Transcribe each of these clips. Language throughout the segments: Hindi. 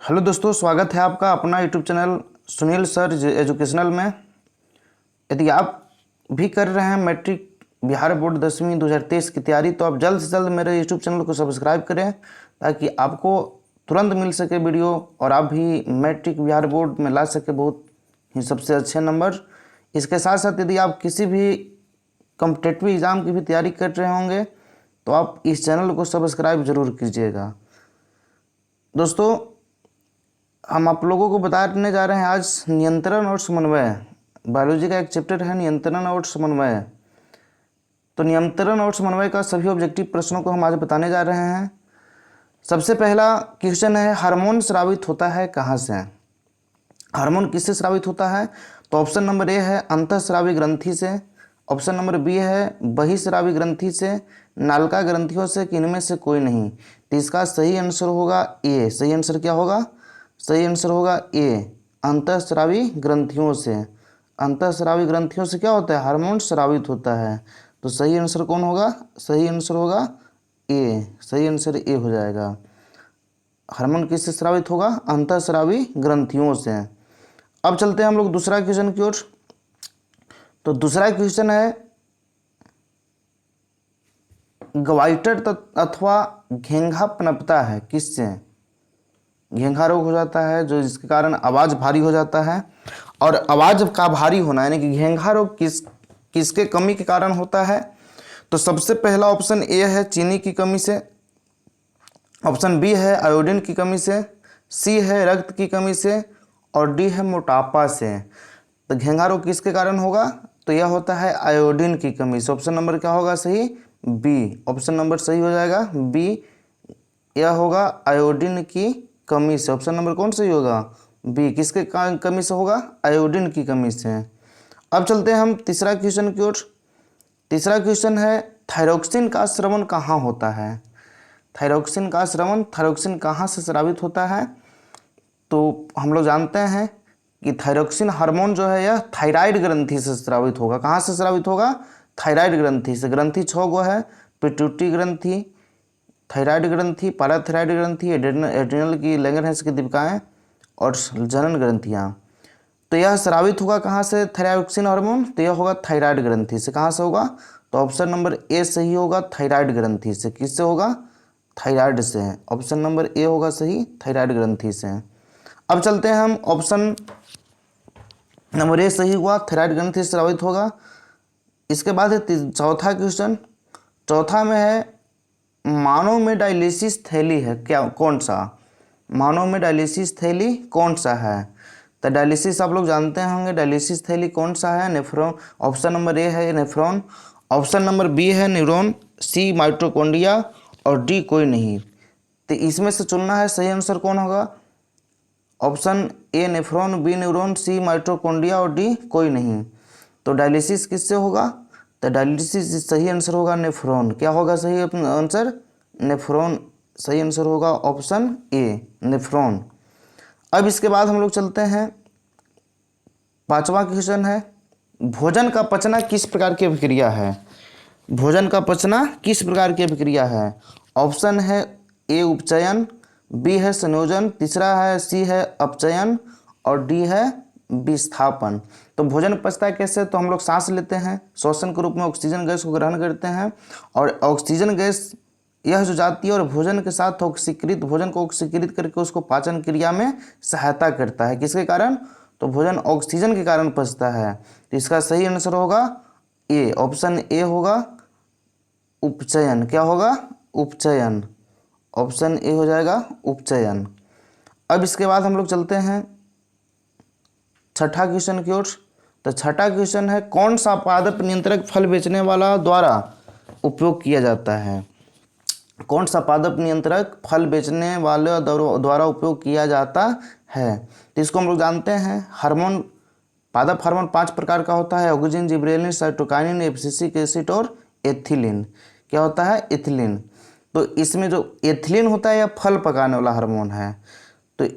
हेलो दोस्तों, स्वागत है आपका अपना YouTube channel Sunil sir educational में। यदि आप भी कर रहे हैं मैट्रिक बिहार बोर्ड 10वीं 2023 की तैयारी, तो आप जल्द से जल्द मेरे यूट्यूब चैनल को सब्सक्राइब करें ताकि आपको तुरंत मिल सके वीडियो और आप भी मैट्रिक बिहार बोर्ड में ला सके बहुत ही सबसे अच्छे नंबर। इसके साथ साथ यदि आप किसी भी कॉम्पिटिटिव एग्ज़ाम की भी तैयारी कर रहे होंगे तो आप इस चैनल को सब्सक्राइब ज़रूर कीजिएगा। दोस्तों, हम आप लोगों को बताने जा रहे हैं आज नियंत्रण और समन्वय। बायोलॉजी का एक चैप्टर है नियंत्रण और समन्वय। तो नियंत्रण और समन्वय का सभी ऑब्जेक्टिव प्रश्नों को हम आज बताने जा रहे हैं। सबसे पहला क्वेश्चन है, हार्मोन स्रावित होता है कहाँ से? हार्मोन किससे स्रावित होता है? तो ऑप्शन नंबर ए है अंतःस्रावी ग्रंथि से, ऑप्शन नंबर बी है बहिस्रावी ग्रंथि से, नालिका ग्रंथियों से, कि इनमें से कोई नहीं। तो इसका सही आंसर होगा ए। सही आंसर क्या होगा? सही आंसर होगा ए, अंतःस्रावी ग्रंथियों से। अंतःस्रावी ग्रंथियों से क्या होता है? हार्मोन स्रावित होता है। तो सही आंसर कौन होगा? सही आंसर होगा ए। सही आंसर ए हो जाएगा। हार्मोन किससे स्रावित होगा? अंतःस्रावी ग्रंथियों से। अब चलते हैं हम लोग दूसरा क्वेश्चन की ओर। तो दूसरा क्वेश्चन है, ग्वाइटर अथवा घेंघा पनपता है किससे? घेंघा रोग हो जाता है जो जिसके कारण आवाज़ भारी हो जाता है। और आवाज़ का भारी होना यानी कि घेंघा रोग किसके कमी के कारण होता है? तो सबसे पहला ऑप्शन ए है चीनी की कमी से, ऑप्शन बी है आयोडीन की कमी से, सी है रक्त की कमी से, और डी है मोटापा से। तो घेंघा रोग किसके कारण होगा? तो यह होता है आयोडीन की कमी से। ऑप्शन नंबर क्या होगा सही? बी। ऑप्शन नंबर सही हो जाएगा बी। यह होगा आयोडीन की कमी से। ऑप्शन नंबर कौन सही होगा? बी। किसके कमी से होगा? आयोडीन की कमी से। अब चलते हैं हम तीसरा क्वेश्चन की ओर। तीसरा क्वेश्चन है, थायरोक्सिन का स्रवण कहाँ होता है? थायरोक्सिन का स्रवण, थायरोक्सिन कहाँ से स्रावित होता है? तो हम लोग जानते हैं कि थायरोक्सिन हार्मोन जो है यह थायराइड ग्रंथि से स्रावित होगा। कहाँ से स्रावित होगा? थायराइड ग्रंथि से। ग्रंथि 6 गो है, पिट्यूटरी ग्रंथि, थायराइड ग्रंथि, पैराथायराइड ग्रंथि, एड्रिनल की लैंगरहैंस की दीपिकाएँ और जनन ग्रंथियाँ। तो यह स्रावित होगा कहाँ से थायरोक्सिन हार्मोन? तो यह होगा थायराइड ग्रंथि से। कहाँ से होगा? तो ऑप्शन नंबर ए सही होगा, थायराइड ग्रंथि से। किससे होगा? थायराइड से। ऑप्शन नंबर ए होगा सही, थायराइड ग्रंथि से। अब चलते हैं हम, ऑप्शन नंबर ए सही हुआ, थायराइड ग्रंथि से स्रावित होगा। इसके बाद है चौथा क्वेश्चन। चौथा में है, मानव में डायलिसिस थैली है क्या? कौन सा? मानव में डायलिसिस थैली कौन सा है? तो डायलिसिस आप लोग जानते होंगे, डायलिसिस थैली कौन सा है? नेफ्रॉन। ऑप्शन नंबर ए है नेफ्रॉन, ऑप्शन नंबर बी है न्यूरॉन, सी माइटोकॉन्ड्रिया, और डी कोई नहीं। तो इसमें से चुनना है, सही आंसर कौन होगा? Option A nephron, B neuron, C mitochondria और डी कोई नहीं। तो डायलिसिस किससे होगा? तो डायलिसिस सही आंसर होगा नेफ्रॉन। क्या होगा सही आंसर? नेफ्रॉन। सही आंसर होगा ऑप्शन ए, नेफ्रॉन। अब इसके बाद हम लोग चलते हैं, पांचवा क्वेश्चन है, भोजन का पचना किस प्रकार की अभिक्रिया है? भोजन का पचना किस प्रकार की अभिक्रिया है? ऑप्शन है ए उपचयन, बी है संयोजन, तीसरा है सी है अपचयन, और डी है विस्थापन। तो भोजन पचता कैसे? तो हम लोग सांस लेते हैं, श्वसन के रूप में ऑक्सीजन गैस को ग्रहण करते हैं, और ऑक्सीजन गैस यह जो जाती है और भोजन के साथ ऑक्सीकृत, भोजन को ऑक्सीकृत करके उसको पाचन क्रिया में सहायता करता है। किसके कारण? तो भोजन ऑक्सीजन के कारण पचता है। तो इसका सही आंसर होगा ए, ऑप्शन ए होगा उपचयन। क्या होगा? उपचयन। ऑप्शन ए हो जाएगा उपचयन। अब इसके बाद हम लोग चलते हैं छठा क्वेश्चन की ओर। तो छठा क्वेश्चन है, कौन सा पादप नियंत्रक फल बेचने वाला द्वारा उपयोग किया जाता है? कौन सा पादप नियंत्रक फल बेचने वाले द्वारा उपयोग किया जाता है? तो इसको हम लोग जानते हैं, हार्मोन, पादप हार्मोन 5 प्रकार का होता है, oxygen, gibberellin, cytokinin, abscisic acid और एथिलीन। क्या होता है? एथिलीन। तो इसमें जो एथिलीन होता है यह फल पकाने वाला हार्मोन है। तो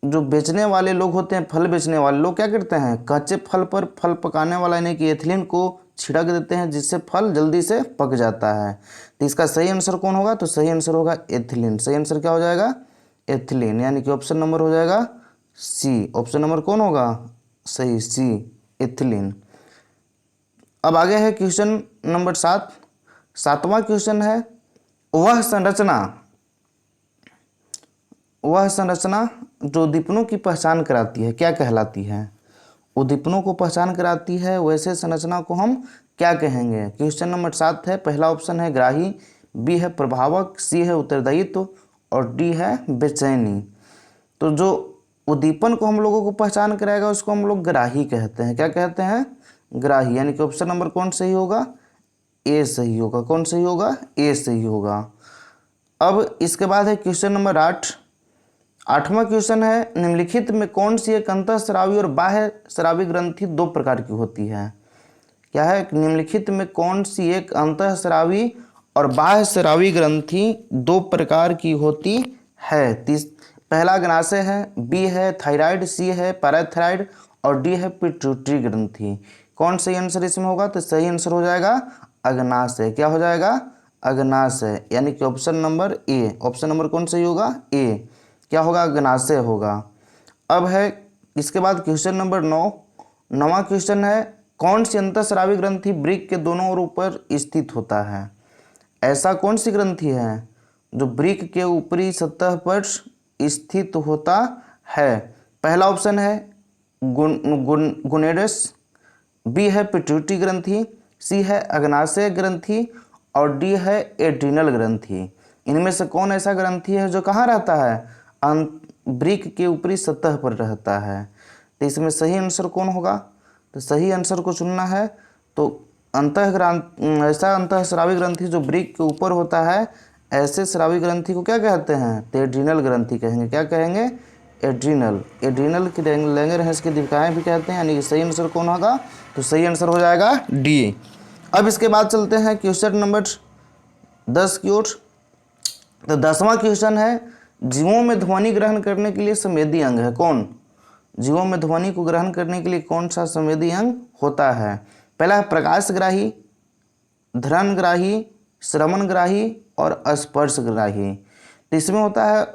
जो बेचने वाले लोग होते हैं, फल बेचने वाले लोग क्या करते हैं? कच्चे फल पर फल पकाने वाला यानी कि एथिलीन को छिड़क देते हैं, जिससे फल जल्दी से पक जाता है। तो इसका सही आंसर कौन होगा? तो सही आंसर होगा एथिलीन। सही आंसर क्या हो जाएगा? एथिलीन, यानी कि ऑप्शन नंबर हो जाएगा सी। ऑप्शन नंबर कौन होगा सही, सी, एथिलीन। अब आगे है क्वेश्चन नंबर 7। 7वां क्वेश्चन है, वह संरचना जो उद्दीपनों की पहचान कराती है क्या कहलाती है? उद्दीपनों को पहचान कराती है वैसे संरचना को हम क्या कहेंगे? क्वेश्चन नंबर 7 है। पहला ऑप्शन है ग्राही, बी है प्रभावक, सी है उत्तरदायित्व और डी है बेचैनी। तो जो उद्दीपन को हम लोगों को पहचान कराएगा उसको हम लोग ग्राही कहते हैं। क्या कहते हैं? ग्राही, यानी कि ऑप्शन नंबर कौन सही होगा? ए सही होगा। कौन सही होगा? ए सही होगा। अब इसके बाद है क्वेश्चन नंबर 8। 8वां क्वेश्चन है, निम्नलिखित में कौन सी एक अंतःस्रावी और बाह्य स्रावी ग्रंथि दो प्रकार की होती है? क्या है? निम्नलिखित में कौन सी एक अंतःस्रावी और बाह्य स्रावी ग्रंथि दो प्रकार की होती है? पहला ग्नाशय है, बी है थायराइड, सी है पैराथायराइड और डी है पिट्यूटरी ग्रंथि। कौन सही आंसर इसमें होगा? तो सही आंसर हो जाएगा अग्नाशय। क्या हो जाएगा? अग्नाशय, यानी कि option number A. Option number कौन सही होगा? ए। क्या होगा? अग्नाशय होगा। अब है इसके बाद क्वेश्चन नंबर 9। 9वां क्वेश्चन है, कौन सी अंतःस्रावी ग्रंथि वृक्क के दोनों ओर ऊपर स्थित होता है? ऐसा कौन सी ग्रंथि है जो वृक्क के ऊपरी सतह पर स्थित होता है? पहला ऑप्शन है गुनेडस, बी है पिट्यूटरी ग्रंथि, सी है अग्नाशय ग्रंथि और डी है एड्रिनल ग्रंथि। इनमें से कौन ऐसा ग्रंथि है जो कहाँ रहता है? वृक्क के ऊपरी सतह पर रहता है। तो इसमें सही आंसर कौन होगा? तो सही आंसर को चुनना है। तो ऐसा अंतःस्रावी ग्रंथि जो वृक्क के ऊपर होता है, ऐसे स्रावी ग्रंथि को क्या कहते हैं? तो एड्रिनल ग्रंथि कहेंगे। क्या कहेंगे? एड्रिनल। एड्रिनल की लैंगरहैंस की दीर्घाएं भी कहते हैं, यानी कि सही आंसर कौन होगा? तो सही आंसर हो जाएगा डी। अब इसके बाद चलते हैं क्वेश्चन नंबर 10 की ओर। तो 10वां क्वेश्चन है, जीवों में ध्वनि ग्रहण करने के लिए संवेदी अंग है कौन? जीवों में ध्वनि को ग्रहण करने के लिए कौन सा संवेदी अंग होता है? पहला है प्रकाशग्राही, ध्वनिग्राही, श्रवणग्राही और स्पर्शग्राही। तो इसमें होता है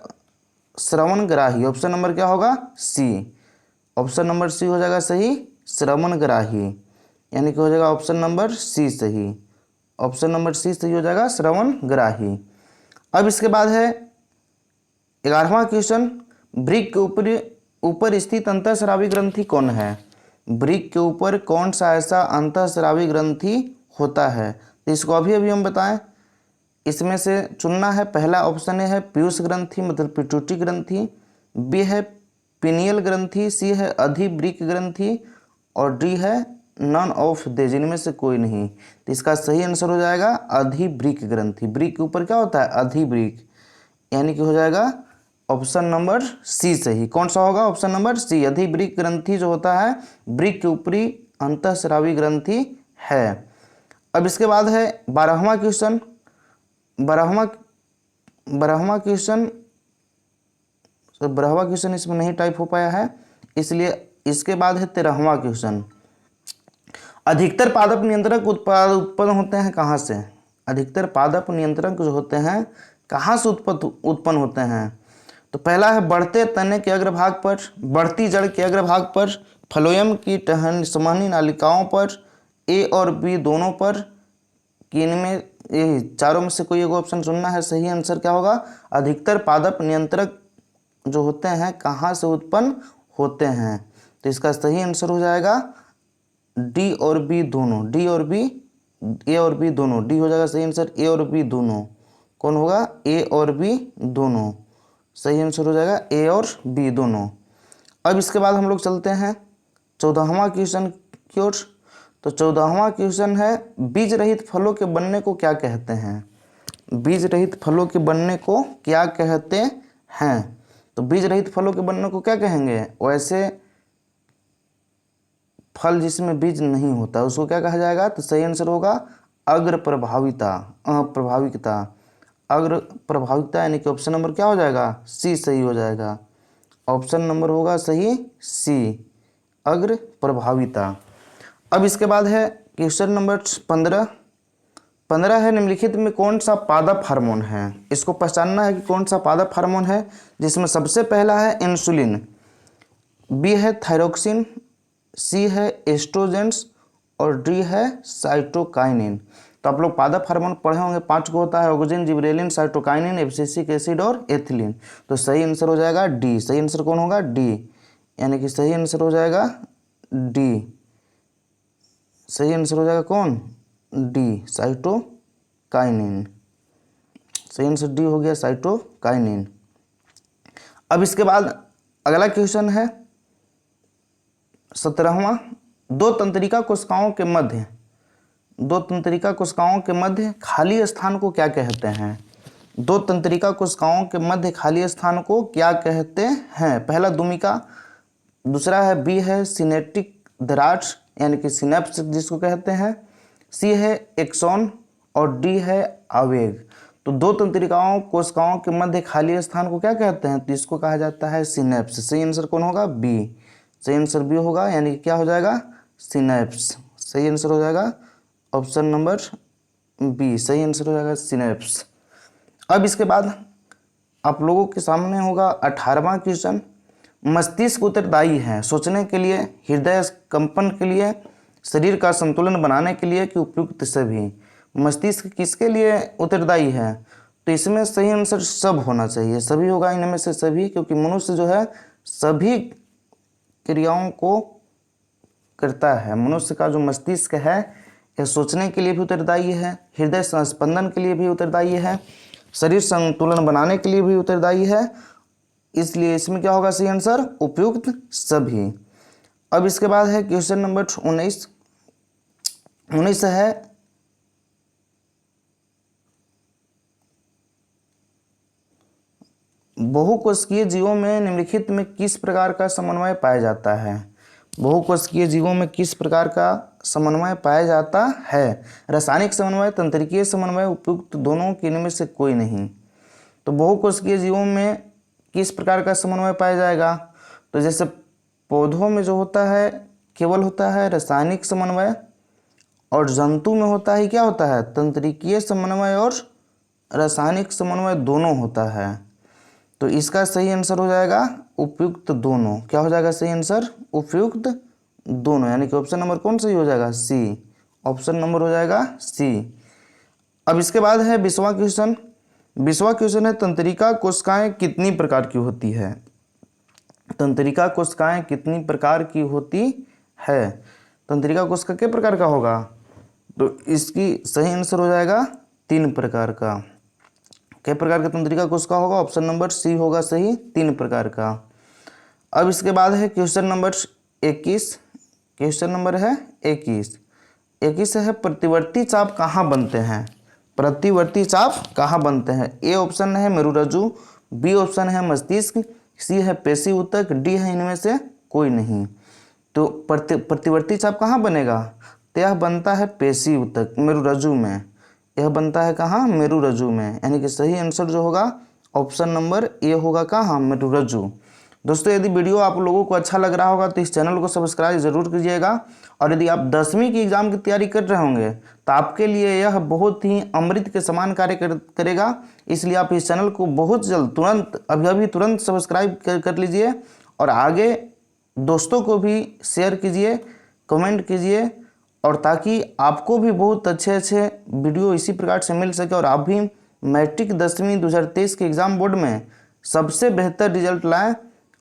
श्रवणग्राही। ऑप्शन नंबर क्या होगा? सी। ऑप्शन नंबर सी हो जाएगा सही, श्रवणग्राही, यानी कि हो जाएगा ऑप्शन नंबर सी सही। ऑप्शन नंबर सी सही हो जाएगा, श्रवणग्राही। अब इसके बाद है 11वां क्वेश्चन, वृक्क के ऊपर स्थित अंतःस्रावी ग्रंथि कौन है? वृक्क के ऊपर कौन सा ऐसा अंतःस्रावी ग्रंथि होता है? तो इसको अभी अभी हम बताएं। इसमें से चुनना है। पहला ऑप्शन है पीयूष ग्रंथि मतलब पिट्यूटरी ग्रंथि, बी है पिनियल ग्रंथि, सी है अधिवृक्क ग्रंथि और डी है नन ऑफ दे, जिनमें से कोई नहीं। तो इसका सही आंसर हो जाएगा अधिवृक्क ग्रंथि। वृक्क के ऊपर क्या होता है? अधिवृक्क, यानी कि हो जाएगा ऑप्शन नंबर सी सही। कौन सा होगा? Option number C. अधिवृक्क ग्रंथि जो होता है वृक्क के ऊपरी अंतःस्रावी ग्रंथि है। अब इसके बाद है 12वां क्वेश्चन। 12वां क्वेश्चन इसमें नहीं टाइप हो पाया है, इसलिए इसके बाद है 13वां क्वेश्चन। अधिकतर पादप नियंत्रक उत्पन्न होते हैं कहाँ से? अधिकतर पादप नियंत्रक जो होते हैं कहाँ से उत्पन्न होते हैं? तो पहला है बढ़ते तने के अग्रभाग पर, बढ़ती जड़ के अग्रभाग पर, फ्लोएम की संवहनी नालिकाओं पर, ए और बी दोनों पर, कि इनमें ये चारों में से कोई एक ऑप्शन चुनना है। सही आंसर क्या होगा? अधिकतर पादप नियंत्रक जो होते हैं कहाँ से उत्पन्न होते हैं? तो इसका सही आंसर हो जाएगा डी और बी दोनों। डी और बी, ए और बी दोनों। डी हो जाएगा सही आंसर, ए और बी दोनों। कौन होगा? ए और बी दोनों। सही आंसर हो जाएगा ए और बी दोनों। अब इसके बाद हम लोग चलते हैं 14वां क्वेश्चन की ओर। तो 14वां क्वेश्चन है, बीज रहित फलों के बनने को क्या कहते हैं? बीज रहित फलों के बनने को क्या कहते हैं? तो बीज रहित फलों के बनने को क्या कहेंगे? वैसे फल जिसमें बीज नहीं होता उसको क्या कहा जाएगा? तो सही आंसर होगा अग्र प्रभाविता, अप्रभाविकता। अग्र प्रभाविकता, यानी कि ऑप्शन नंबर क्या हो जाएगा? सी सही हो जाएगा। ऑप्शन नंबर होगा सही सी, अग्र प्रभाविता। अब इसके बाद है क्वेश्चन नंबर 15। 15 है निम्नलिखित में कौन सा पादप हार्मोन है। इसको पहचानना है कि कौन सा पादप हार्मोन है, जिसमें सबसे पहला है इंसुलिन, बी है थायरोक्सिन, सी है एस्ट्रोजेंस और डी है साइटोकाइनिन। तो आप लोग पादप हार्मोन पढ़े होंगे, 5 को होता है, oxygen, gibberellin, cytokinin, abscisic acid और एथिलीन। तो सही आंसर हो जाएगा डी। सही आंसर कौन होगा, डी, यानी कि सही आंसर हो जाएगा डी। सही आंसर हो जाएगा कौन, डी, साइटोकाइनिन। सही आंसर डी हो गया, साइटोकाइनिन। अब इसके बाद अगला क्वेश्चन है 17वां, दो तंत्रिका कोशिकाओं के मध्य, दो तंत्रिका कोशिकाओं के मध्य खाली स्थान को क्या कहते हैं। दो तंत्रिका कोशिकाओं के मध्य खाली स्थान को क्या कहते हैं। पहला दुमिका, दूसरा है बी है सिनेप्टिक दरार यानी कि सिनेप्स जिसको कहते हैं, सी है एक्सॉन और डी है आवेग। तो दो तंत्रिकाओं कोशिकाओं के मध्य खाली स्थान को क्या कहते हैं, तो इसको कहा जाता है सिनेप्स। सही आंसर कौन होगा, बी। सही आंसर बी होगा, यानी कि क्या हो जाएगा, सिनेप्स। सही आंसर हो जाएगा ऑप्शन नंबर बी। सही आंसर हो जाएगा सिनेप्स। अब इसके बाद आप लोगों के सामने होगा 18वां क्वेश्चन, मस्तिष्क उत्तरदायी है सोचने के लिए, हृदय कंपन के लिए, शरीर का संतुलन बनाने के लिए कि उपयुक्त सभी। मस्तिष्क किसके लिए उत्तरदायी है, तो इसमें सही आंसर सब होना चाहिए, सभी होगा इनमें से सभी, क्योंकि मनुष्य जो है सभी क्रियाओं को करता है। मनुष्य का जो मस्तिष्क है यह सोचने के लिए भी उत्तरदायी है, हृदय संस्पंदन के लिए भी उत्तरदायी है, शरीर संतुलन बनाने के लिए भी उत्तरदायी है, इसलिए इसमें क्या होगा सही आंसर, उपयुक्त सभी। अब इसके बाद है क्वेश्चन नंबर 19 है बहुकोशिकीय जीवों में निम्नलिखित में किस प्रकार का समन्वय पाया जाता है। बहुकोशिकीय जीवों में किस प्रकार का समन्वय पाया जाता है। रासायनिक समन्वय, तंत्रिकीय समन्वय, उपयुक्त दोनों के इनमें से कोई नहीं। तो बहुकोशिकीय जीवों में किस प्रकार का समन्वय पाया जाएगा, तो जैसे पौधों में जो होता है केवल होता है रासायनिक समन्वय, और जंतु में होता है क्या होता है, तंत्रिकीय समन्वय और रासायनिक समन्वय दोनों होता है। तो इसका सही आंसर हो जाएगा उपयुक्त दोनों। क्या हो जाएगा सही आंसर, उपयुक्त दोनों, यानी कि ऑप्शन नंबर कौन सही हो जाएगा, सी। ऑप्शन नंबर हो जाएगा सी। अब इसके बाद है 20वां क्वेश्चन। 20वां क्वेश्चन है तंत्रिका कोशिकाएं कितनी प्रकार की होती है। तंत्रिका कोशिकाएं कितनी प्रकार की होती है। तंत्रिका कोशिका कितने प्रकार का होगा, तो इसकी सही आंसर हो जाएगा 3 प्रकार का। कई प्रकार का तंत्रिका कोशिका होगा, ऑप्शन नंबर सी होगा सही, 3 प्रकार का। अब इसके बाद है क्वेश्चन नंबर 21। क्वेश्चन नंबर है 21 है प्रतिवर्ती चाप कहाँ बनते हैं। प्रतिवर्ती चाप कहाँ बनते हैं। ए ऑप्शन है मेरुरज्जु, बी ऑप्शन है मस्तिष्क, सी है पेशी ऊतक, डी है इनमें से कोई नहीं। तो प्रतिवर्ती चाप कहाँ बनेगा, तो यह बनता है पेशी ऊतक, मेरुरज्जु में। यह बनता है कहाँ, मेरुरज्जु में, यानी कि सही आंसर जो होगा ऑप्शन नंबर ए होगा कहाँ, मेरुरज्जु। दोस्तों यदि वीडियो आप लोगों को अच्छा लग रहा होगा तो इस चैनल को सब्सक्राइब जरूर कीजिएगा, और यदि आप 10वीं की एग्ज़ाम की तैयारी कर रहे होंगे तो आपके लिए यह बहुत ही अमृत के समान कार्य करेगा। इसलिए आप इस चैनल को बहुत जल्द तुरंत सब्सक्राइब कर लीजिए, और आगे दोस्तों को भी शेयर कीजिए, कमेंट कीजिए, और ताकि आपको भी बहुत अच्छे वीडियो इसी प्रकार से मिल सके और आप भी मैट्रिक 10वीं 2023 के एग्ज़ाम बोर्ड में सबसे बेहतर रिजल्ट लाएं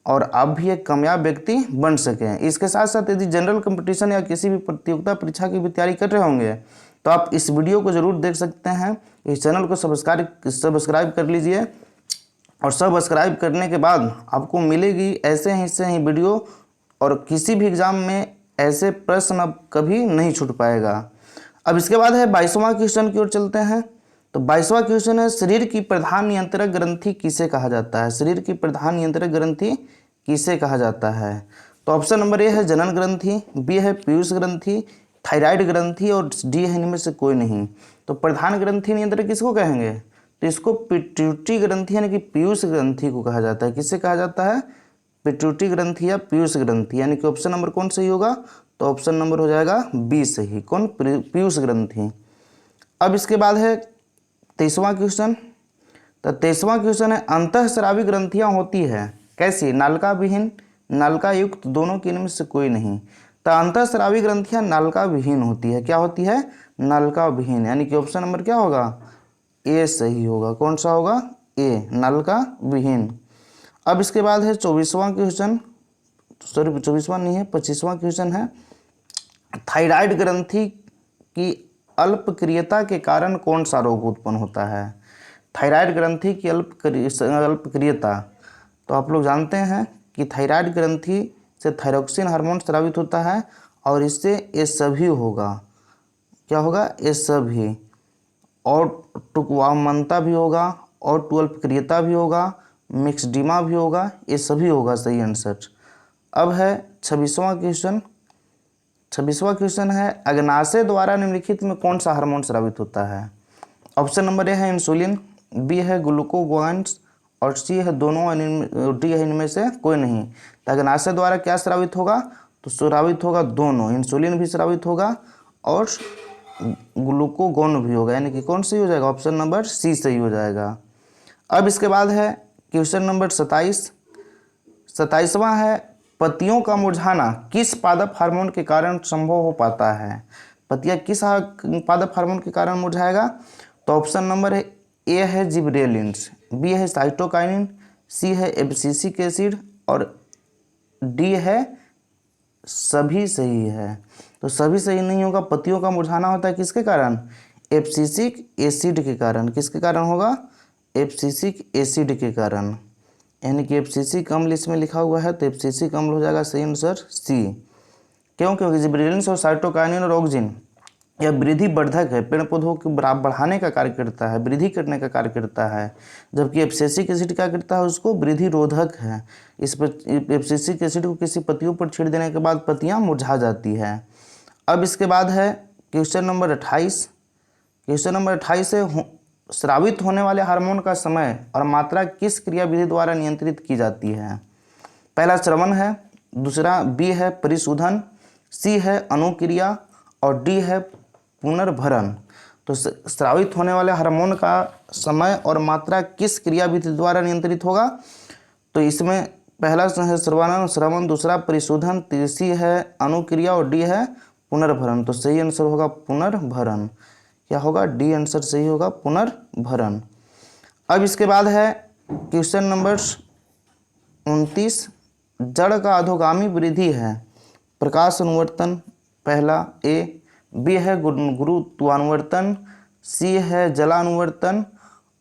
और आप भी एक कामयाब व्यक्ति बन सकें। इसके साथ साथ यदि जनरल कंपटीशन या किसी भी प्रतियोगिता परीक्षा की भी तैयारी कर रहे होंगे तो आप इस वीडियो को ज़रूर देख सकते हैं। इस चैनल को सब्सक्राइब कर लीजिए, और सब्सक्राइब करने के बाद आपको मिलेगी ऐसे ही वीडियो, और किसी भी एग्ज़ाम में ऐसे प्रश्न अब कभी नहीं छूट पाएगा। अब इसके बाद है 22वां क्वेश्चन की ओर चलते हैं। तो 22वां क्वेश्चन है शरीर की प्रधान नियंत्रक ग्रंथि किसे कहा जाता है। शरीर की प्रधान नियंत्रक ग्रंथि किसे कहा जाता है। तो ऑप्शन नंबर ए है जनन ग्रंथि, बी है पीयूष ग्रंथि, थायराइड ग्रंथि, और डी है इनमें से कोई नहीं। तो प्रधान ग्रंथि नियंत्रक किसको कहेंगे, तो इसको पिट्यूटरी ग्रंथि यानी कि पीयूष ग्रंथि को कहा जाता है। किससे कहा जाता है, पिट्यूटरी ग्रंथि या पीयूष ग्रंथि, यानी कि ऑप्शन नंबर कौन सही होगा, तो ऑप्शन नंबर हो जाएगा बी सही, कौन, पीयूष ग्रंथि। अब इसके बाद है 23वां क्वेश्चन। तो 23वां क्वेश्चन है अंतःस्रावी ग्रंथियां होती है कैसी, नालिका विहीन, नालिका युक्त, दोनों के इनमें से कोई नहीं। तो अंतःस्रावी ग्रंथियां नालिका विहीन होती है। क्या होती है? नालिका विहीन, यानी कि ऑप्शन नंबर क्या होगा? ए सही होगा। कौन सा होगा? ए, नालिका विहीन। अब इसके बाद है 24वां क्वेश्चन, सॉरी 24वां नहीं है, 25वां क्वेश्चन है थायराइड ग्रंथि की अल्पक्रियता के कारण कौन सा रोग उत्पन्न होता है? थायराइड ग्रंथि की अल्पक्रियता, तो आप लोग जानते हैं कि थायराइड ग्रंथि से थायरोक्सिन हार्मोन स्रावित होता है और इससे ये सभी होगा। क्या होगा? ये सभी, और टुकवामनता भी होगा, और टू अल्पक्रियता भी होगा, मिक्सडीमा भी होगा, ये सभी होगा सही आंसर। अब है 26वां क्वेश्चन। 26वां क्वेश्चन है अग्नाशय द्वारा निम्नलिखित में कौन सा हार्मोन स्रावित होता है? ऑप्शन नंबर ए है इंसुलिन, बी है ग्लूकोगॉन्स, और सी है दोनों, डी है इनमें से कोई नहीं। तो अग्नाशय द्वारा क्या स्रावित होगा? तो स्रावित होगा दोनों, इंसुलिन भी स्रावित होगा और ग्लूकोगॉन भी होगा, यानी कि कौन सही हो जाएगा? ऑप्शन नंबर सी सही हो जाएगा। अब इसके बाद है क्वेश्चन नंबर 27। 27वां है पत्तियों का मुरझाना किस पादप हार्मोन के कारण संभव हो पाता है? पत्तियां किस पादप हार्मोन के कारण मुरझाएगा? तो ऑप्शन नंबर है ए है जिबरेलिन्स, बी है साइटोकाइनिन, सी है एब्सिसिक एसिड, और डी है सभी सही है। तो सभी सही नहीं होगा। पत्तियों का मुरझाना होता है किसके कारण? एब्सिसिक एसिड के कारण। किसके कारण होगा? एब्सिसिक एसिड के कारण, यानी कि एब्सिसिक अम्ल इसमें लिखा हुआ है, तो एब्सिसिक अम्ल हो जाएगा सही आंसर सी। क्यों? क्योंकि जिबरेलिन्स और साइटोकाइनिन और ऑक्सिन यह वृद्धि वर्धक है, पेड़ पौधों को बढ़ाने का कार्य करता है, वृद्धि करने का कार्य करता है, जबकि एब्सिसिक एसिड क्या करता है? उसको वृद्धि रोधक है। इस पर एब्सिसिक एसिड को किसी पत्तियों पर छींट देने के बाद पत्तियां मुरझा जाती है। अब इसके बाद है क्वेश्चन नंबर 28। क्वेश्चन नंबर 28 है स्रावित होने वाले हार्मोन का समय और मात्रा किस क्रिया विधि द्वारा नियंत्रित की जाती है? पहला श्रवण है, दूसरा बी है परिशोधन, सी है अनुक्रिया, और डी है पुनर्भरण। तो स्रावित होने वाले हार्मोन का समय और मात्रा किस क्रिया विधि द्वारा नियंत्रित होगा? तो इसमें पहला है श्रवण, दूसरा परिशोधन, तीसरी है अनुक्रिया, और डी है पुनर्भरण। तो सही आंसर होगा पुनर्भरण। क्या होगा? डी आंसर सही होगा, पुनर्भरण। अब इसके बाद है क्वेश्चन नंबर 29। जड़ का अधोगामी वृद्धि है प्रकाश अनुवर्तन, पहला ए, बी है गुरुत्वानुवर्तन, सी है जलानुवर्तन,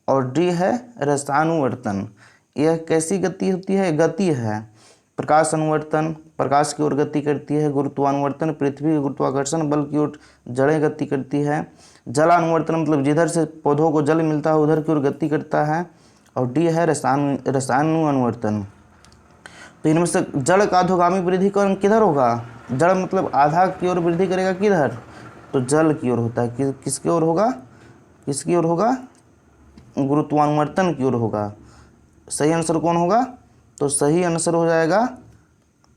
और डी है रसानुवर्तन। यह कैसी गति होती है? गति है। प्रकाश अनुवर्तन प्रकाश की ओर गति करती है, गुरुत्वानुवर्तन पृथ्वी के गुरुत्वाकर्षण बल की ओर जड़ें गति करती है, जलानुवर्तन मतलब जिधर से पौधों को जल मिलता है उधर की ओर गति करता है, और डी है रसायनुवर्तन। तो इनमें से जड़ का अधोगामी वृद्धि कौन किधर होगा? जड़ मतलब आधा की ओर वृद्धि करेगा किधर? तो जल की ओर होता है। किसकी ओर होगा? किसकी ओर होगा? गुरुत्वानुवर्तन की ओर होगा। सही आंसर कौन होगा? तो सही आंसर हो जाएगा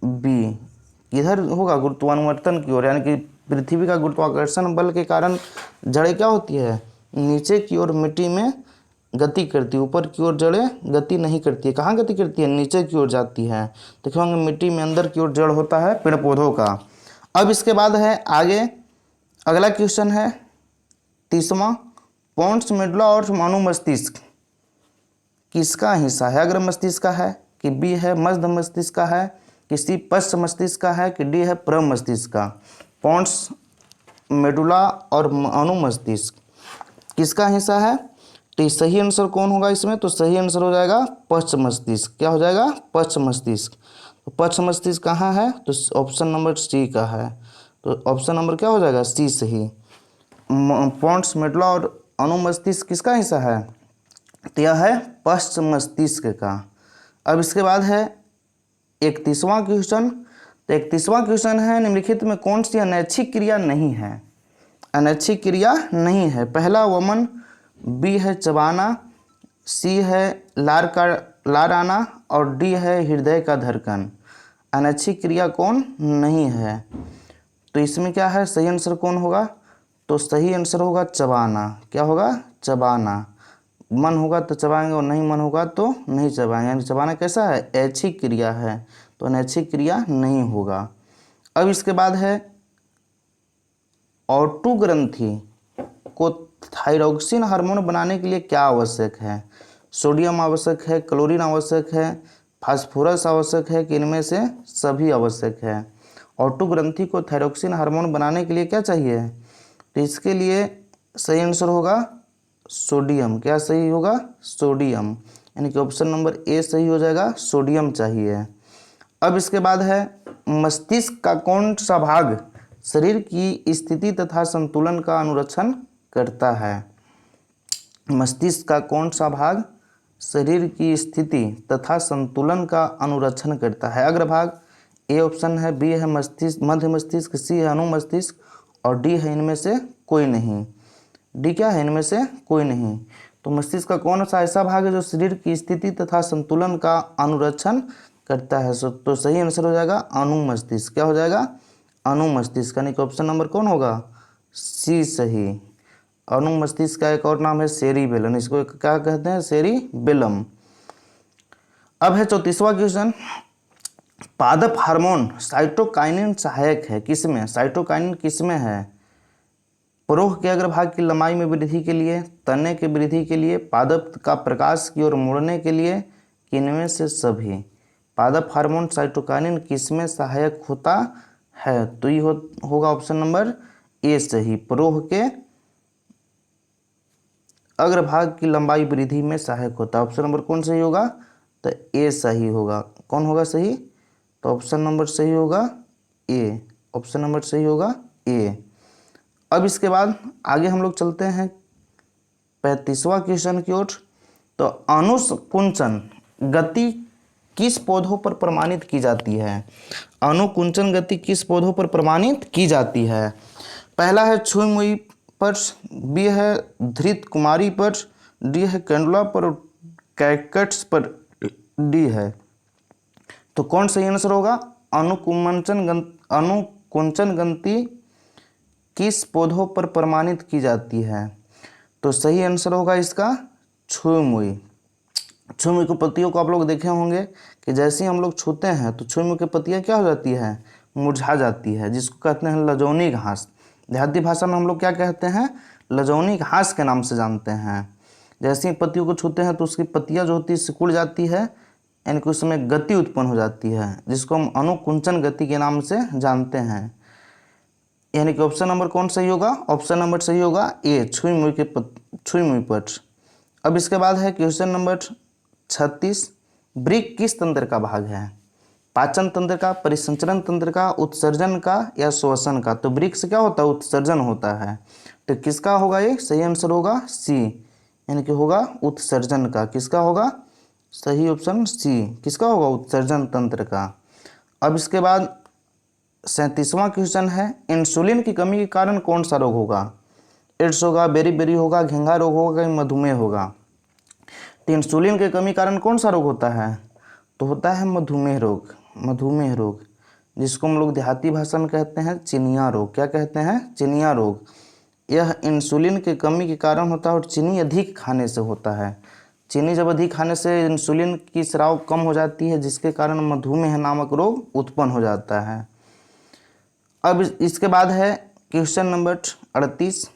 बी। किधर होगा? गुरुत्वानुवर्तन की ओर, यानी कि पृथ्वी का गुरुत्वाकर्षण बल के कारण जड़ें क्या होती है? नीचे की ओर मिट्टी में गति करती है, ऊपर की ओर जड़ें गति नहीं करती है। कहाँ गति करती है? नीचे की ओर जाती है। देखो मिट्टी में अंदर की ओर जड़ होता है पेड़ पौधों का। अब इसके बाद है आगे अगला क्वेश्चन है 30वां, पोन्स मेडुला और अनुमस्तिष्क किसका हिस्सा है? अग्र मस्तिष्क का है कि बी है मध्य मस्तिष्क का है कि सी पश्च मस्तिष्क का है कि डी है प्रम मस्तिष्क का? पोन्स मेडुला और अनुमस्तिष्क किसका हिस्सा है? तो सही आंसर कौन होगा इसमें? तो सही आंसर हो जाएगा पश्च मस्तिष्क। क्या हो जाएगा? पश्च मस्तिष्क। तो पश्च मस्तिष्क कहाँ है? तो ऑप्शन नंबर सी का है। तो ऑप्शन नंबर क्या हो जाएगा? सी सही। पोन्स मेडुला और अनुमस्तिष्क किसका हिस्सा है? तो यह है पश्च मस्तिष्क का। अब इसके बाद है 31वां क्वेश्चन। तो 31वां क्वेश्चन है निम्नलिखित में कौन सी अनैच्छिक क्रिया नहीं है? अनैच्छिक क्रिया नहीं है। पहला वमन, बी है चबाना, सी है लार आना, और डी है हृदय का धड़कन। अनैच्छिक क्रिया कौन नहीं है? तो इसमें क्या है? सही आंसर कौन होगा? तो सही आंसर होगा चबाना। क्या होगा? चबाना। मन होगा तो चबाएंगे और नहीं मन होगा तो नहीं चबाएंगे। यानी चबाना कैसा है? ऐच्छिक क्रिया है, तो अनैच्छिक क्रिया नहीं होगा। अब इसके बाद है ऑटो ग्रंथि को थायरॉक्सिन हार्मोन बनाने के लिए क्या आवश्यक है? सोडियम आवश्यक है, क्लोरीन आवश्यक है, फास्फोरस आवश्यक है कि इनमें से सभी आवश्यक है? ऑटो ग्रंथि को थायरॉक्सिन हार्मोन बनाने के लिए क्या चाहिए? तो इसके लिए सही आंसर होगा सोडियम। क्या सही होगा? सोडियम। यानी कि ऑप्शन नंबर ए सही हो जाएगा, सोडियम चाहिए। अब इसके बाद है मस्तिष्क का कौन सा भाग शरीर की स्थिति तथा संतुलन का अनुरक्षण करता है? मस्तिष्क का कौन सा भाग शरीर की स्थिति तथा संतुलन का अनुरक्षण करता है? अग्रभाग ए ऑप्शन है, बी है मस्तिष्क, मध्य मस्तिष्क, सी है अनुमस्तिष्क और डी है इनमें से कोई नहीं। डी क्या है? इनमें से कोई नहीं। तो मस्तिष्क का कौन सा ऐसा भाग है जो शरीर की स्थिति तथा संतुलन का अनुरक्षण करता है? तो सही आंसर हो जाएगा अनुमस्तिष्क। क्या हो जाएगा? अनुमस्तिष्क। यानी कि ऑप्शन नंबर कौन होगा? सी सही। अनुमस्तिष्क का एक और नाम है सेरिबेलम। इसको क्या कहते हैं? सेरिबेलम। अब है 34वां क्वेश्चन। पादप हार्मोन साइटोकाइनिन सहायक है किसमें? साइटोकाइनिन किसमें है? प्रोह के अग्रभाग की लंबाई में वृद्धि के लिए, तने के वृद्धि के लिए, पादप का प्रकाश की ओर मुड़ने के लिए, किनमें से सभी? पादप हार्मोन साइटोकाइनिन किसमें सहायक होता है? तो ये होगा ऑप्शन नंबर ए सही, प्रोह के अग्रभाग की लंबाई वृद्धि में सहायक होता है। ऑप्शन नंबर कौन सही होगा? तो ए सही होगा। कौन होगा सही? तो ऑप्शन नंबर सही होगा ए। ऑप्शन नंबर सही होगा ए। अब इसके बाद आगे हम लोग चलते हैं 35वां क्वेश्चन की ओर। तो अनुकुंचन गति किस पौधों पर प्रमाणित की जाती है? अनुकुंचन गति किस पौधों पर प्रमाणित की जाती है? पहला है छुई मुई पर, बी है धृत कुमारी पर, डी है कैंडुला पर, कैकट्स पर, डी है। तो कौन सही आंसर होगा? अनुकुंचन गति किस पौधों पर प्रमाणित की जाती है? तो सही आंसर होगा इसका छुई मुई। छुई मुई की पत्तियों को आप लोग देखे होंगे कि जैसे ही हम लोग छूते हैं तो छुई मुई की पत्तियां क्या हो जाती है? मुरझा जाती है, जिसको कहते हैं लजौनी घास। देहाती भाषा में हम लोग क्या कहते हैं? लजौनी घास के नाम से जानते हैं। जैसे ही पत्तियों को छूते हैं तो उसकी पत्तियां जो होती है सिकुड़ जाती है, यानी कि उसमें गति उत्पन्न हो जाती है, जिसको हम अनुकुंचन गति के नाम से जानते हैं। यानी कि ऑप्शन नंबर कौन सही होगा? ऑप्शन नंबर सही होगा ए, छुई मुई पर। अब इसके बाद है क्वेश्चन नंबर 36। वृक्क किस तंत्र का भाग है? पाचन तंत्र का, परिसंचरण तंत्र का, उत्सर्जन का या श्वसन का? तो वृक्क से क्या होता है? उत्सर्जन होता है। तो किसका होगा ये? सही आंसर होगा सी, यानी कि होगा उत्सर्जन का। किसका होगा? सही ऑप्शन सी। किसका होगा? उत्सर्जन तंत्र का। अब इसके बाद 37वां क्वेश्चन है। इंसुलिन की कमी के कारण कौन सा रोग होगा? एड्स होगा, बेरी होगा, घेंघा रोग होगा, मधुमेह होगा? तो इंसुलिन के कमी कारण कौन सा रोग होता है? तो होता है मधुमेह रोग। मधुमेह रोग, जिसको हम लोग देहाती भाषा में कहते हैं चिनिया रोग। क्या कहते हैं? चिनिया रोग। यह इंसुलिन की कमी के कारण होता है और चीनी अधिक खाने से होता है। चीनी जब अधिक खाने से इंसुलिन की स्राव कम हो जाती है, जिसके कारण मधुमेह नामक रोग उत्पन्न हो जाता है। अब इसके बाद है क्वेश्चन नंबर 38।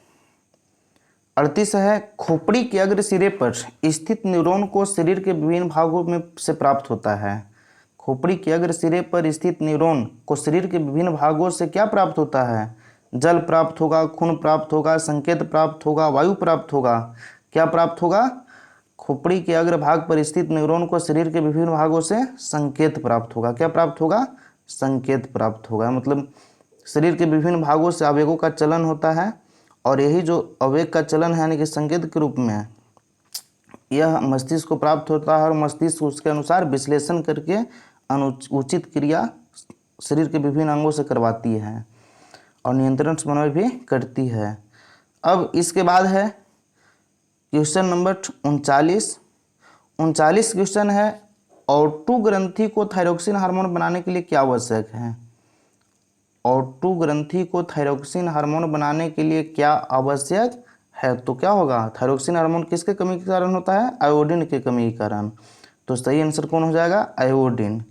38 है खोपड़ी के अग्र सिरे पर स्थित न्यूरॉन को शरीर के विभिन्न भागों में से प्राप्त होता है। खोपड़ी के अग्र सिरे पर स्थित न्यूरॉन को शरीर के विभिन्न भागों से क्या प्राप्त होता है? जल प्राप्त होगा, खून प्राप्त होगा, संकेत प्राप्त होगा, वायु प्राप्त होगा? क्या प्राप्त होगा? खोपड़ी के अग्र भाग पर स्थित न्यूरॉन को शरीर के विभिन्न भागों से संकेत प्राप्त होगा। क्या प्राप्त होगा? संकेत प्राप्त होगा। मतलब शरीर के विभिन्न भागों से आवेगों का चलन होता है, और यही जो आवेग का चलन है यानी कि संकेत के रूप में यह मस्तिष्क को प्राप्त होता है, और मस्तिष्क उसके अनुसार विश्लेषण करके उचित क्रिया शरीर के विभिन्न अंगों से करवाती है और नियंत्रण समन्वय भी करती है। अब इसके बाद है क्वेश्चन नंबर 39। 39 क्वेश्चन है ऑटो ग्रंथि को थायरॉक्सिन हार्मोन बनाने के लिए क्या आवश्यक है? O2 ग्रंथि को थायरोक्सिन हार्मोन बनाने के लिए क्या आवश्यक है? तो क्या होगा, थायरोक्सिन हार्मोन किसके कमी के कारण होता है? आयोडीन की कमी के कारण। तो सही आंसर कौन हो जाएगा? आयोडीन।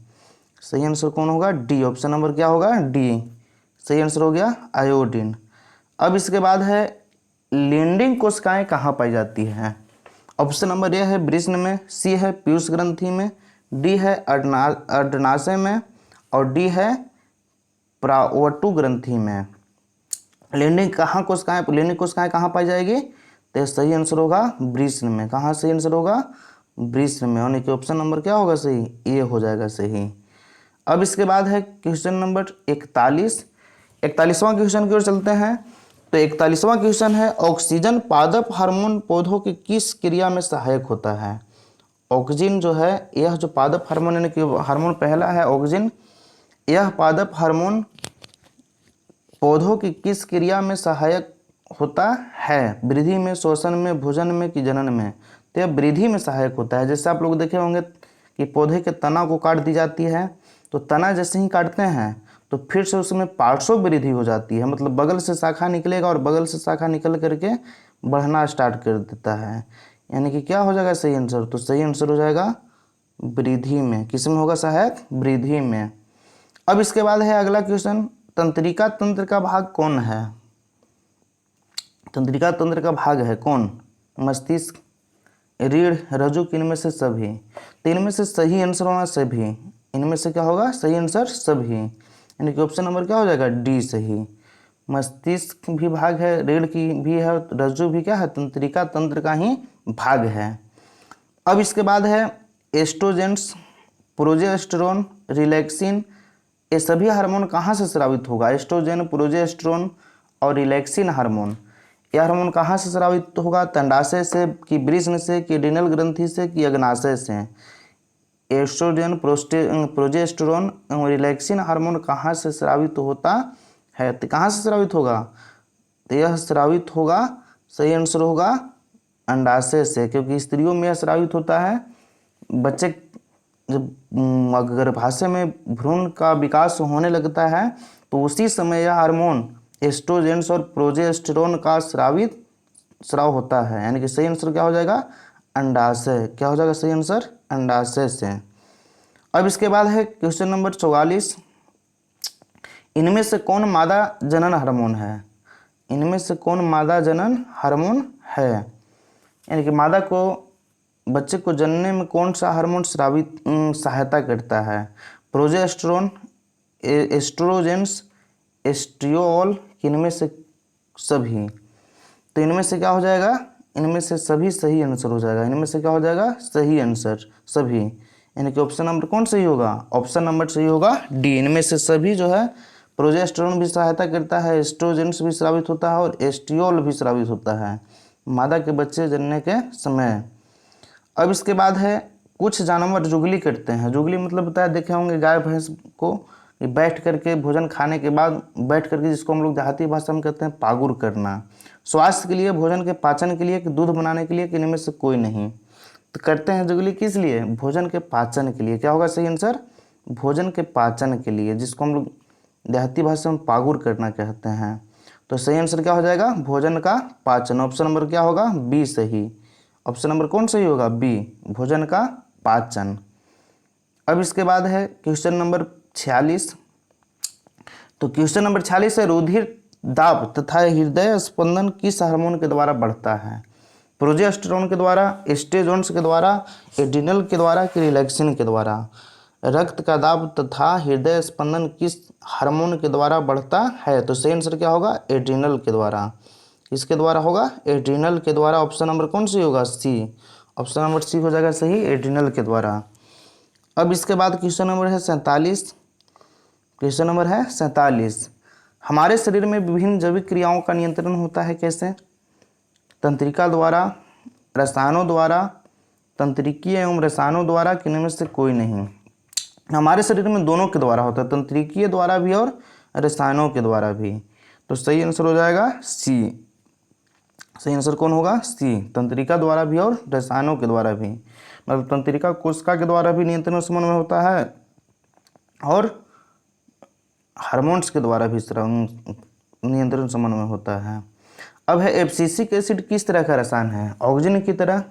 सही आंसर कौन होगा? डी। ऑप्शन नंबर क्या होगा? डी। सही आंसर हो गया आयोडीन। अब इसके बाद है लिंडिंग कोशिकाएं कहाँ पाई जाती हैं? ऑप्शन नंबर ए है वृषण में, सी है पीयूष ग्रंथि में, डी है अर्धनाशय में, और डी है प्राओटू ग्रंथि में। लिंडिंग कोशिकाएं कहाँ पाई जाएगी? तो सही आंसर होगा वृषण में। कहाँ सही आंसर होगा? वृषण में। यानी कि ऑप्शन नंबर क्या होगा सही? ए हो जाएगा सही। अब इसके बाद है क्वेश्चन नंबर 41। 41वां क्वेश्चन की ओर चलते हैं। तो 41वां क्वेश्चन है ऑक्सीजन पादप हार्मोन पौधों की किस क्रिया में सहायक होता है? ऑक्सीजन जो है, यह जो पादप हार्मोन यानी कि हार्मोन पहला है ऑक्सीजन, यह पादप हार्मोन पौधों की किस क्रिया में सहायक होता है? वृद्धि में, श्वसन में, भोजन में कि जनन में? तो यह वृद्धि में सहायक होता है। जैसे आप लोग देखे होंगे कि पौधे के तना को काट दी जाती है, तो तना जैसे ही काटते हैं तो फिर से उसमें पार्श्व वृद्धि हो जाती है, मतलब बगल से शाखा निकलेगा और बगल से शाखा निकल करके बढ़ना स्टार्ट कर देता है। यानी कि क्या हो जाएगा सही आंसर? तो सही आंसर हो जाएगा वृद्धि में। किस में होगा सहायक? वृद्धि में। अब इसके बाद है अगला क्वेश्चन, तंत्रिका तंत्र का भाग कौन है? तंत्रिका तंत्र का भाग है कौन? मस्तिष्क, रीढ़, रज्जु, इनमें से सभी? तो इनमें से सही आंसर होना सभी। इनमें से क्या होगा? सही आंसर सभी। यानी कि ऑप्शन नंबर क्या हो जाएगा? डी सही। मस्तिष्क भी भाग है, रीढ़ की भी है, रज्जु भी क्या है? तंत्रिका तंत्र का ही भाग है। अब इसके बाद है एस्ट्रोजेंस, प्रोजेस्टेरोन, रिलैक्सिन, ये सभी हार्मोन कहाँ से स्रावित होगा? एस्ट्रोजन, प्रोजेस्टेरोन और रिलैक्सिन हार्मोन, यह हार्मोन कहाँ से स्रावित होगा? तंडाशय से कि वृषण से कि एड्रिनल ग्रंथि से कि अग्नाशय से? एस्ट्रोजन, प्रोजेस्टेरोन और रिलैक्सिन हार्मोन कहाँ से स्रावित होता है? तो कहाँ से स्रावित होगा? तो यह स्रावित होगा, सही आंसर होगा अंडाशय से, क्योंकि स्त्रियों में यह स्रावित होता है। बच्चे जब गर्भाशय में भ्रूण का विकास होने लगता है तो उसी समय यह हार्मोन एस्ट्रोजेंस और प्रोजेस्टेरोन का स्राव होता है। यानी कि सही आंसर क्या हो जाएगा? अंडाशय। क्या हो जाएगा सही आंसर? अंडाशय से। अब इसके बाद है क्वेश्चन नंबर 44। इनमें से कौन मादा जनन हार्मोन है? इनमें से कौन मादा जनन हार्मोन है? यानी कि मादा को, बच्चे को जनने में कौन सा हार्मोन सहायता करता है? प्रोजेस्टेरोन, एस्ट्रोजेंस, एस्ट्रियोल, इनमें से सभी? तो इनमें से क्या हो जाएगा? इनमें से सभी सही आंसर हो जाएगा। इनमें से क्या हो जाएगा? सही आंसर सभी। यानी कि ऑप्शन नंबर कौन सही होगा? ऑप्शन नंबर सही होगा डी। इनमें से सभी जो है, प्रोजेस्टेरोन भी सहायता करता है, एस्ट्रोजेंस भी स्रावित होता है और एस्ट्रियोल भी स्रावित होता है मादा के बच्चे जनने के समय। अब इसके बाद है कुछ जानवर जुगली करते हैं। जुगली मतलब बताया, देखे होंगे गाय भैंस को बैठ करके भोजन खाने के बाद बैठ करके, जिसको हम लोग देहाती भाषा में कहते हैं पागुर करना। स्वास्थ्य के लिए, भोजन के पाचन के लिए, कि दूध बनाने के लिए, कि इनमें से कोई नहीं? तो करते हैं जुगली किस लिए? भोजन के पाचन के लिए। क्या होगा सही आंसर? भोजन के पाचन के लिए, जिसको हम लोग देहाती भाषा में पागुर करना कहते हैं। तो सही आंसर क्या हो जाएगा? भोजन का पाचन। ऑप्शन नंबर क्या होगा? बी सही। ऑप्शन नंबर कौन सही होगा? बी, भोजन का पाचन। अब इसके बाद है क्वेश्चन नंबर 46। तो क्वेश्चन नंबर 46 है रुधिर दाब तथा हृदय स्पंदन किस हार्मोन के द्वारा बढ़ता है? प्रोजेस्टेरोन के द्वारा, एस्ट्रोजेंस के द्वारा, एड्रिनल के द्वारा कि रिलैक्सिन के द्वारा? रक्त का दाब तथा हृदय स्पंदन किस हार्मोन के द्वारा बढ़ता है? तो सही आंसर क्या होगा? एड्रिनल के द्वारा। किसके द्वारा होगा? एड्रिनल के द्वारा। ऑप्शन नंबर कौन सी होगा? सी। ऑप्शन नंबर सी हो जाएगा सही, एड्रिनल के द्वारा। अब इसके बाद क्वेश्चन नंबर है 47। क्वेश्चन नंबर है 47। हमारे शरीर में विभिन्न जैविक क्रियाओं का नियंत्रण होता है कैसे? तंत्रिका द्वारा, रसायनों द्वारा, तंत्रिकीय एवं रसायनों द्वारा, कि इनमें से कोई नहीं? हमारे शरीर में दोनों के द्वारा होता है, तंत्रिकीय द्वारा भी और रसायनों के द्वारा भी। तो सही आंसर हो जाएगा सी। सही आंसर कौन होगा? सी, तंत्रिका द्वारा भी और रसायनों के द्वारा भी। मतलब तंत्रिका कोशिका के द्वारा भी नियंत्रण समन्वय होता है और हार्मोन्स के द्वारा भी इस तरह नियंत्रण समन्वय होता है। अब है एब्सिसिक एसिड किस तरह का रसायन है? ऑक्सीजन की तरह,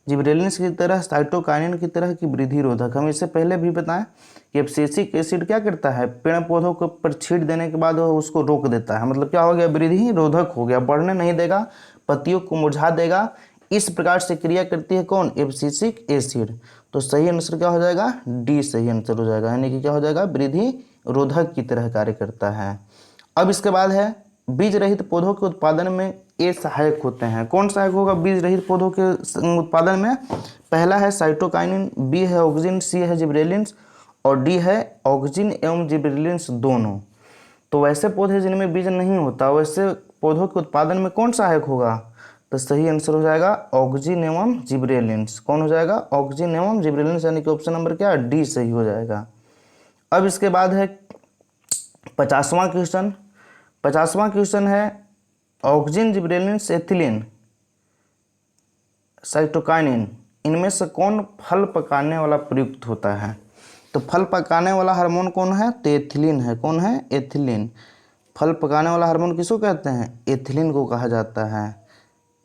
जिबरेलिन्स की तरह, साइटोकाइनिन की तरह की वृद्धि रोधक। हम इससे पहले भी बताएं कि एब्सिसिक एसिड क्या करता है, पेड़ पौधों के ऊपर छींट देने के बाद वो उसको रोक देता है, मतलब क्या हो गया, वृद्धि रोधक हो गया, बढ़ने नहीं देगा, पत्तियों को मुरझा देगा। इस प्रकार से क्रिया करती है कौन? Abscisic acid. तो सही आंसर क्या हो जाएगा? डी सही आंसर हो जाएगा, यानी कि क्या हो जाएगा, वृद्धि रोधक की तरह कार्य करता है। अब इसके बाद है बीज रहित पौधों के उत्पादन में ये सहायक होते हैं। कौन सहायक होगा बीज रहित पौधों के उत्पादन में? पहला है साइटोकाइनिन, बी है ऑक्सीजन, सी है जिबरेलिन्स और डी है ऑक्सीजन एवं जिबरेलिन्स दोनों। तो वैसे पौधे जिनमें बीज नहीं होता, वैसे पौधों के उत्पादन में कौन सहायक होगा? तो सही आंसर हो जाएगा ऑक्सीजन एवं जिबरेलिन्स। कौन हो जाएगा? ऑक्सीजन एवं जिबरेलिन्स, यानी कि ऑप्शन नंबर क्या? डी सही हो जाएगा। अब इसके बाद है 50वां क्वेश्चन। 50वां क्वेश्चन है ऑक्सीजन, जिबरेलिन्स, एथिलीन, साइटोकाइनिन, इनमें से कौन फल पकाने वाला प्रयुक्त होता है? तो फल पकाने वाला हार्मोन कौन है? तो एथिलीन है। कौन है? एथिलीन। फल पकाने वाला हार्मोन किसको कहते हैं? एथिलीन को कहा जाता है।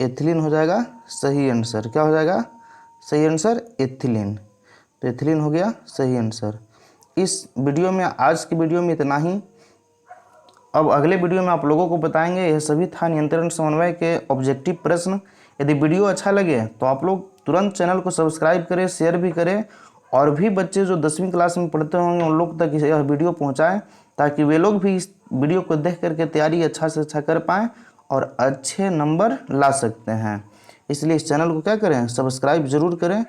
एथिलीन हो जाएगा सही आंसर। क्या हो जाएगा सही आंसर? एथिलीन। तो एथिलीन हो गया सही आंसर। इस वीडियो में, आज की वीडियो में इतना ही। अब अगले वीडियो में आप लोगों को बताएंगे। यह सभी था नियंत्रण समन्वय के ऑब्जेक्टिव प्रश्न। यदि वीडियो अच्छा लगे तो आप लोग तुरंत चैनल को सब्सक्राइब करें, शेयर भी करें, और भी बच्चे जो 10वीं क्लास में पढ़ते होंगे उन लोग तक यह वीडियो पहुंचाएं, ताकि वे लोग भी इस वीडियो को देख करके तैयारी अच्छा से अच्छा कर पाएँ और अच्छे नंबर ला सकते हैं। इसलिए इस चैनल को क्या करें? सब्सक्राइब जरूर करें।